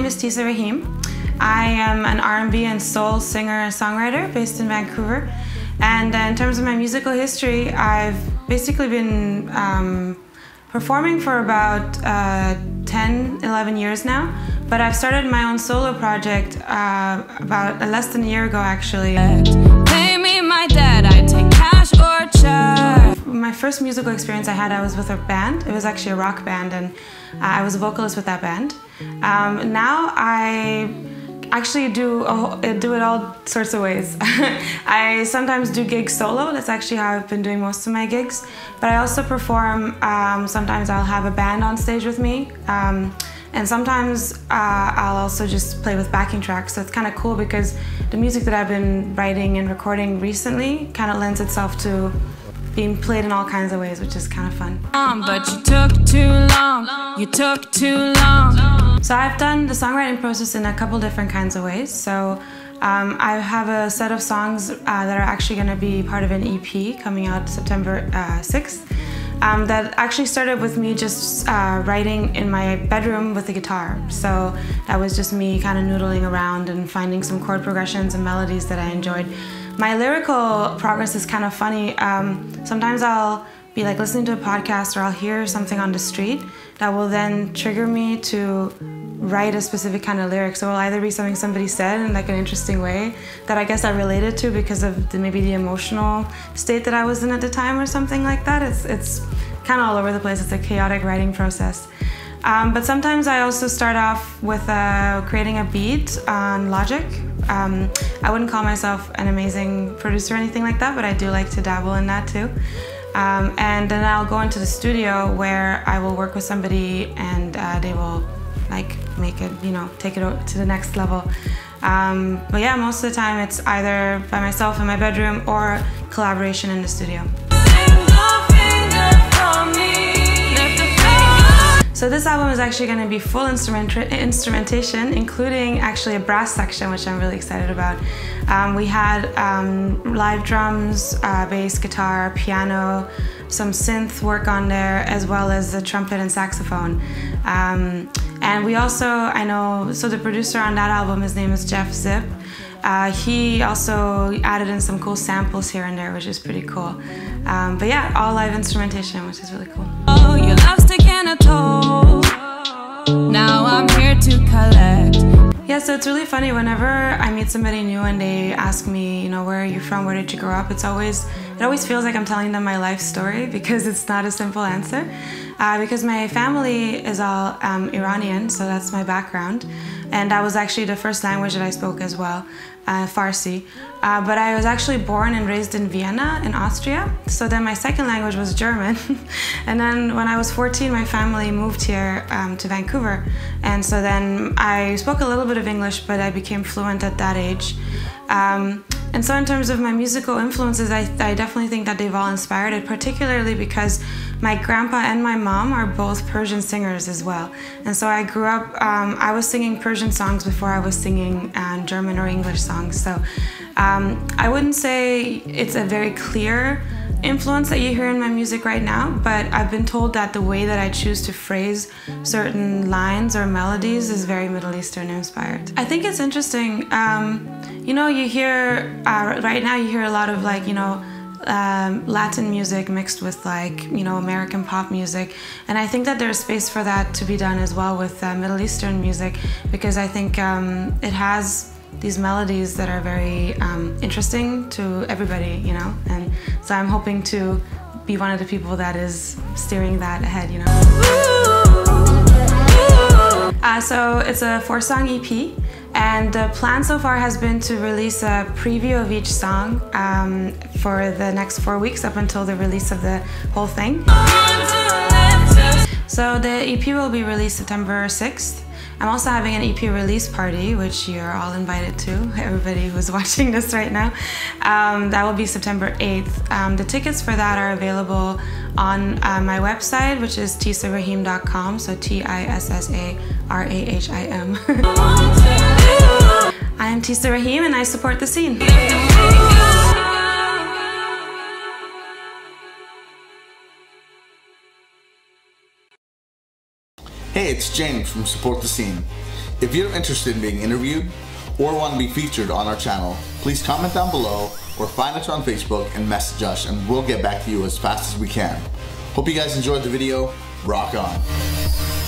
is Tissa Rahim. I am an R&B and soul singer and songwriter based in Vancouver. And in terms of my musical history, I've basically been performing for about 10, 11 years now. But I've started my own solo project about less than a year ago, actually. Pay me my debt, I take cash or check. My first musical experience I was with a band. It was actually a rock band, and I was a vocalist with that band. Now I actually do it all sorts of ways. I sometimes do gigs solo. That's actually how I've been doing most of my gigs. But I also perform, sometimes I'll have a band on stage with me. And sometimes I'll also just play with backing tracks. So it's kind of cool because the music that I've been writing and recording recently kind of lends itself to being played in all kinds of ways, which is kind of fun. But you took too long, you took too long. So I've done the songwriting process in a couple different kinds of ways. So I have a set of songs that are actually going to be part of an EP coming out September 6th. That actually started with me just writing in my bedroom with a guitar. So that was just me kind of noodling around and finding some chord progressions and melodies that I enjoyed. My lyrical progress is kind of funny. Sometimes I'll be like listening to a podcast or I'll hear something on the street that will then trigger me to write a specific kind of lyric. So it'll either be something somebody said in like an interesting way that I guess I related to because of maybe the emotional state that I was in at the time or something like that. It's kind of all over the place. It's a chaotic writing process. But sometimes I also start off with creating a beat on Logic. I wouldn't call myself an amazing producer or anything like that, but I do like to dabble in that too. And then I'll go into the studio where I will work with somebody and they will like make it, take it to the next level. But yeah, most of the time it's either by myself in my bedroom or collaboration in the studio. So this album is actually going to be full instrumentation, including actually a brass section, which I'm really excited about. We had live drums, bass, guitar, piano, some synth work on there, as well as the trumpet and saxophone. And we also, so the producer on that album, his name is Jeff Zip. He also added in some cool samples here and there, which is pretty cool. But yeah, all live instrumentation, which is really cool. Oh, your love's taking a toll. Now I'm here to collect. Yeah, so it's really funny whenever I meet somebody new and they ask me, where are you from, where did you grow up? It always feels like I'm telling them my life story because it's not a simple answer. Because my family is all Iranian, so that's my background. And that was actually the first language that I spoke as well, Farsi. But I was actually born and raised in Vienna, in Austria. So then my second language was German. And then when I was 14, my family moved here to Vancouver. And so then I spoke a little bit of English, but I became fluent at that age. And so in terms of my musical influences, I definitely think that they've all inspired it, particularly because my grandpa and my mom are both Persian singers as well. And so I grew up, I was singing Persian songs before I was singing German or English songs. So I wouldn't say it's a very clear influence that you hear in my music right now, but I've been told that the way that I choose to phrase certain lines or melodies is very Middle Eastern inspired. I think it's interesting, you hear, right now you hear a lot of like, Latin music mixed with like, American pop music. And I think that there's space for that to be done as well with Middle Eastern music, because I think it has these melodies that are very interesting to everybody, and so I'm hoping to be one of the people that is steering that ahead, So it's a 4-song EP, and the plan so far has been to release a preview of each song for the next 4 weeks up until the release of the whole thing. So the EP will be released September 6th. I'm also having an EP release party, which you're all invited to, everybody who's watching this right now. That will be September 8th. The tickets for that are available on my website, which is tissarahim.com, so Tissarahim. I am Tissa Rahim and I support the scene. Hey, it's James from Support the Scene. If you're interested in being interviewed or want to be featured on our channel, please comment down below or find us on Facebook and message us, and we'll get back to you as fast as we can. Hope you guys enjoyed the video. Rock on.